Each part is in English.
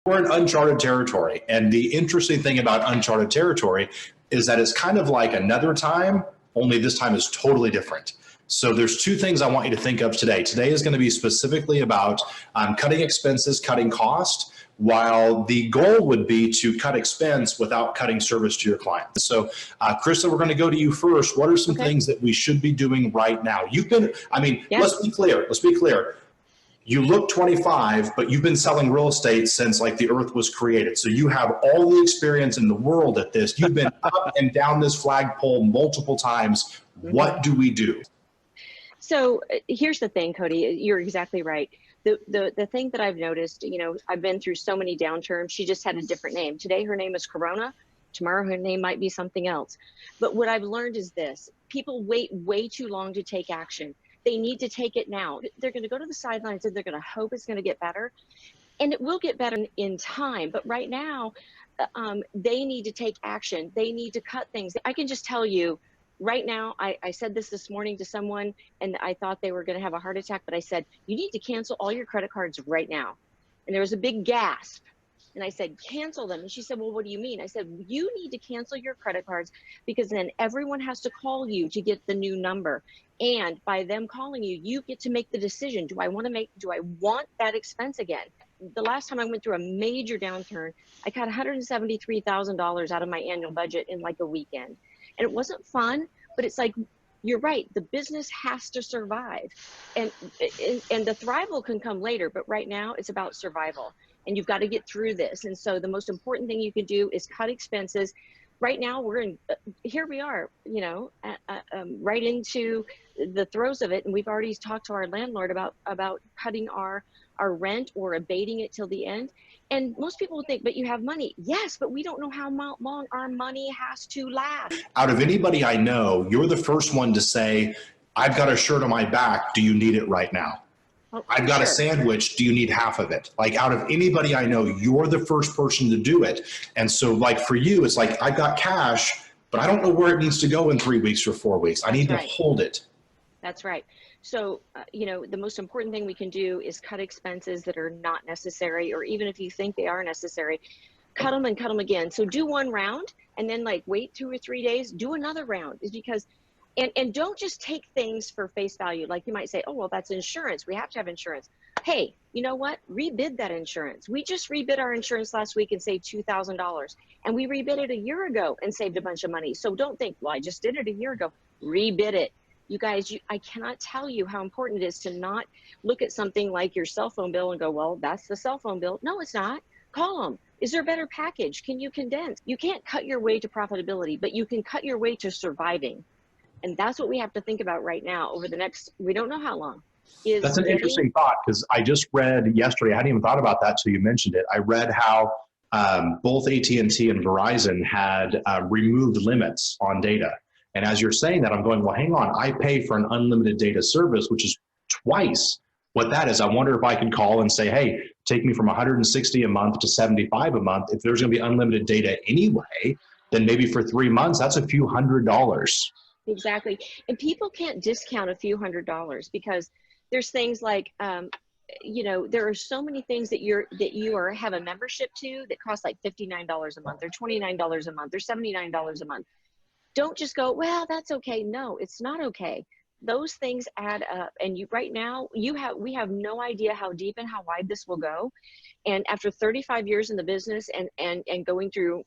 We're in uncharted territory. And the interesting thing about uncharted territory is that it's kind of like another time, only this time is totally different. So there's two things I want you to think of today. Today is going to be specifically about cutting expenses, cutting cost, while the goal would be to cut expense without cutting service to your clients. So Kristan, we're going to go to you first. What are some things that we should be doing right now? You've been, let's be clear. You look 25, but you've been selling real estate since like the earth was created. So you have all the experience in the world at this. You've been up and down this flagpole multiple times. What do we do? So here's the thing, Cody, you're exactly right. The thing that I've noticed, I've been through so many downturns. She just had a different name. Today, her name is Corona. Tomorrow, her name might be something else. But what I've learned is this: people wait way too long to take action. They need to take it now. They're going to go to the sidelines and they're going to hope it's going to get better. And it will get better in time. But right now, they need to take action. They need to cut things. I can just tell you right now, I said this morning to someone and I thought they were going to have a heart attack. But I said, you need to cancel all your credit cards right now. And there was a big gasp. And I said, cancel them. And she said, well, what do you mean? I said, you need to cancel your credit cards because then everyone has to call you to get the new number. And by them calling you, you get to make the decision. Do I want that expense again? The last time I went through a major downturn, I cut $173,000 out of my annual budget in like a weekend. And it wasn't fun, but it's like, you're right. The business has to survive, and the thrival can come later. But right now it's about survival, and you've got to get through this. And so the most important thing you can do is cut expenses. Right now we're in, here we are, right into the throes of it. And we've already talked to our landlord about cutting our rent or abating it till the end. And most people would think, but you have money. Yes, but we don't know how long our money has to last. Out of anybody I know, you're the first one to say, I've got a shirt on my back. Do you need it right now? Oh, I've got a sandwich. Do you need half of it? Like, out of anybody I know, you're the first person to do it. And so like for you, it's like, I've got cash, but I don't know where it needs to go in 3 weeks or 4 weeks. I need to hold it. That's right. So, the most important thing we can do is cut expenses that are not necessary, or even if you think they are necessary, cut them and cut them again. So do one round and then like wait 2 or 3 days, do another round, is because, and don't just take things for face value. Like you might say, oh, well, that's insurance. We have to have insurance. Hey, you know what? Rebid that insurance. We just rebid our insurance last week and saved $2,000. And we rebid it a year ago and saved a bunch of money. So don't think, well, I just did it a year ago. Rebid it. You guys, I cannot tell you how important it is to not look at something like your cell phone bill and go, well, that's the cell phone bill. No, it's not. Call them. Is there a better package? Can you condense? You can't cut your way to profitability, but you can cut your way to surviving. And that's what we have to think about right now over the next, we don't know how long. That's an interesting thought, because I just read yesterday, I hadn't even thought about that till you mentioned it. I read how both AT&T and Verizon had removed limits on data. And as you're saying that, I'm going, well, hang on, I pay for an unlimited data service, which is twice what that is. I wonder if I could call and say, hey, take me from 160 a month to 75 a month. If there's going to be unlimited data anyway, then maybe for 3 months, that's a few $100s. Exactly. And people can't discount a few $100s, because there's things like, there are so many things that you have a membership to that cost like $59 a month or $29 a month or $79 a month. Don't just go, well, that's okay. No, it's not okay. Those things add up. And right now we have no idea how deep and how wide this will go. And after 35 years in the business and going through,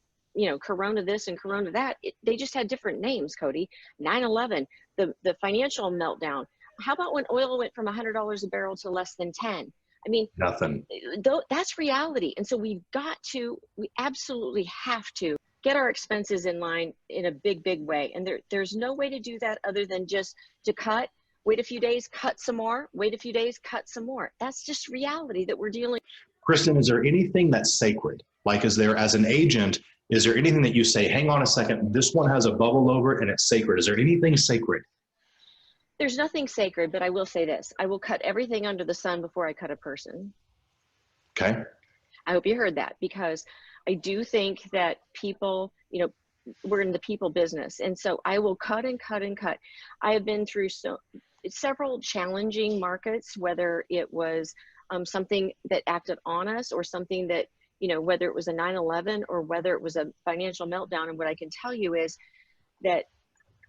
Corona this and Corona that, they just had different names, Cody. 9/11, the financial meltdown. How about when oil went from $100 a barrel to less than 10? I mean, nothing. That's reality. And so we absolutely have to get our expenses in line in a big, big way. And there's no way to do that other than just to cut, wait a few days, cut some more, wait a few days, cut some more. That's just reality that we're dealing with. Kristan, is there anything that's sacred? Like, as an agent, is there anything that you say, hang on a second, this one has a bubble over it and it's sacred? Is there anything sacred? There's nothing sacred, but I will say this. I will cut everything under the sun before I cut a person. Okay. I hope you heard that, because I do think that people, we're in the people business. And so I will cut and cut and cut. I have been through several challenging markets, whether it was something that acted on us or something that you know, whether it was a 9/11 or whether it was a financial meltdown. And what I can tell you is that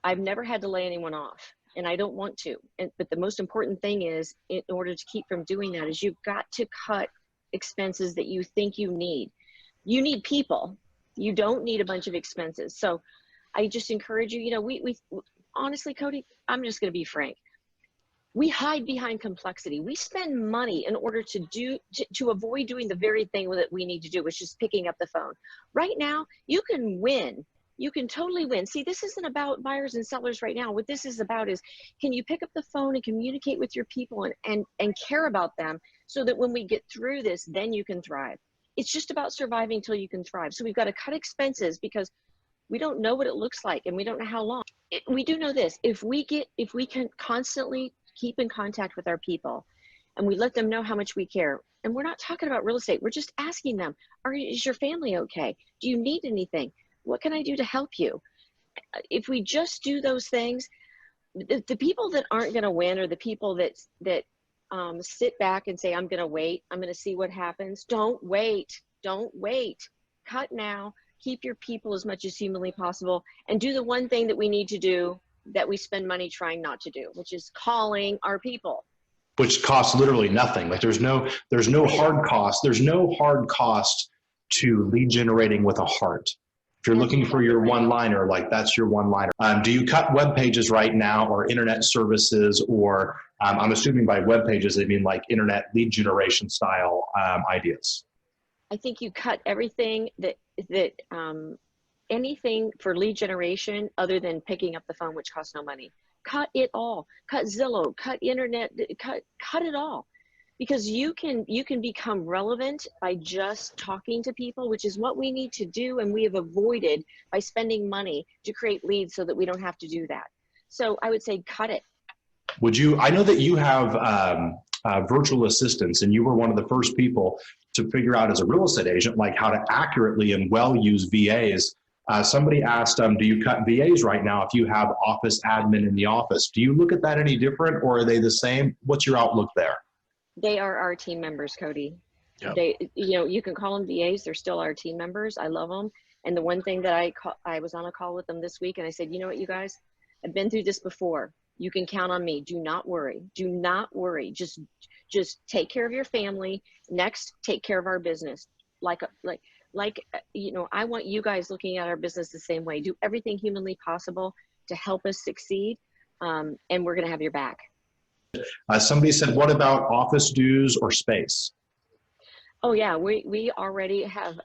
I've never had to lay anyone off, and I don't want to. But the most important thing is, in order to keep from doing that, is you've got to cut expenses that you think you need. You need people. You don't need a bunch of expenses. So I just encourage you, you know, we honestly, Cody, I'm just going to be frank. We hide behind complexity. We spend money in order to avoid doing the very thing that we need to do, which is picking up the phone. Right now, you can win. You can totally win. See, this isn't about buyers and sellers right now. What this is about is, can you pick up the phone and communicate with your people and care about them, so that when we get through this, then you can thrive. It's just about surviving till you can thrive. So we've got to cut expenses because we don't know what it looks like and we don't know how long. We do know this: if we can constantly keep in contact with our people and we let them know how much we care, and we're not talking about real estate, we're just asking them, is your family okay? Do you need anything? What can I do to help you? If we just do those things, the people that aren't going to win are the people that sit back and say, I'm going to wait. I'm going to see what happens. Don't wait. Don't wait. Cut now. Keep your people as much as humanly possible, and do the one thing that we need to do that we spend money trying not to do, which is calling our people. Which costs literally nothing. Like there's no hard cost. There's no hard cost to lead generating with a heart. If you're looking for your one-liner, like that's your one-liner. Do you cut web pages right now, or internet services, or I'm assuming by web pages they mean like internet lead generation style ideas? I think you cut everything that anything for lead generation other than picking up the phone, which costs no money. Cut it all. Cut Zillow. Cut internet. Cut it all. Because you can become relevant by just talking to people, which is what we need to do, and we have avoided by spending money to create leads so that we don't have to do that. So I would say cut it. Would you? I know that you have virtual assistants, and you were one of the first people to figure out as a real estate agent like how to accurately and well use VAs. Somebody asked, do you cut VAs right now if you have office admin in the office? Do you look at that any different, or are they the same? What's your outlook there? They are our team members, Cody. Yep. You can call them VAs. They're still our team members. I love them. And the one thing that I was on a call with them this week, and I said, you know what, you guys, I've been through this before. You can count on me. Do not worry. Do not worry. Just take care of your family. Next, take care of our business. I want you guys looking at our business the same way. Do everything humanly possible to help us succeed, and we're going to have your back. Somebody said, what about office dues or space? Oh yeah, we already have.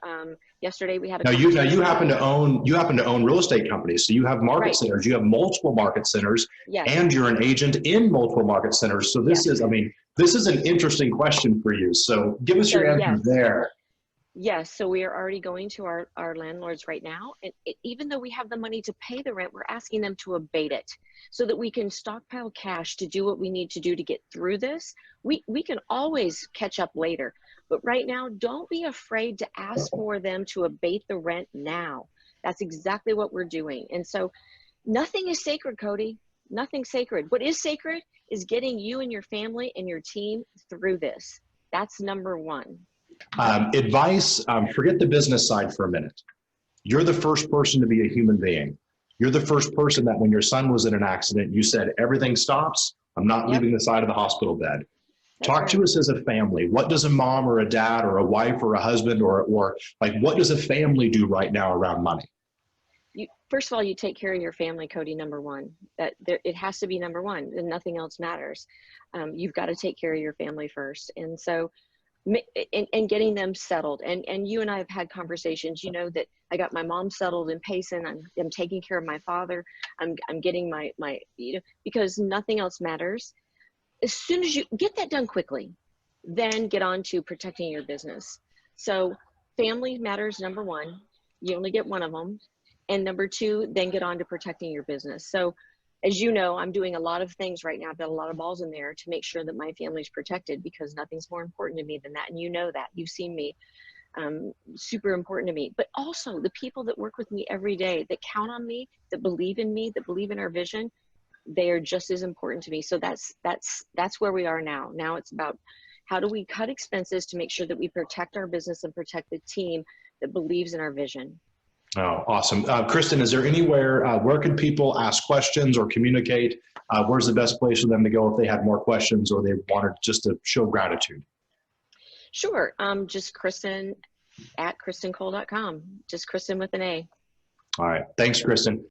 Yesterday we had a. Now you happen to own real estate companies, so you have market centers. You have multiple market centers, yes. And you're an agent in multiple market centers. So this is an interesting question for you. So give us your answer there. Yes, so we are already going to our landlords right now, and even though we have the money to pay the rent, we're asking them to abate it so that we can stockpile cash to do what we need to do to get through this. We can always catch up later, but right now, don't be afraid to ask for them to abate the rent now. That's exactly what we're doing. And so nothing is sacred, Cody. Nothing's sacred. What is sacred is getting you and your family and your team through this. That's number one. Advice, forget the business side for a minute. You're the first person to be a human being. You're the first person that when your son was in an accident, you said, everything stops. I'm not leaving the side of the hospital bed. Talk to us as a family. What does a mom or a dad or a wife or a husband or like, what does a family do right now around money? First of all, you take care of your family, Cody, number one. It has to be number one, and nothing else matters. You've got to take care of your family first. And so, and getting them settled. And you and I have had conversations, you know, that I got my mom settled in Payson. I'm taking care of my father. I'm getting my, because nothing else matters. As soon as you get that done quickly, then get on to protecting your business. So family matters, number one. You only get one of them. And number two, then get on to protecting your business. So as you know, I'm doing a lot of things right now. I've got a lot of balls in there to make sure that my family's protected, because nothing's more important to me than that. And you know that. You've seen me. Super important to me. But also the people that work with me every day, that count on me, that believe in our vision, they are just as important to me. So that's where we are now. Now it's about How do we cut expenses to make sure that we protect our business and protect the team that believes in our vision? Oh, awesome. Kristan, is there anywhere, where could people ask questions or communicate? Where's the best place for them to go if they had more questions or they wanted just to show gratitude? Sure. Just Kristan at kristancole.com. Just Kristan with an A. All right. Thanks, Kristan.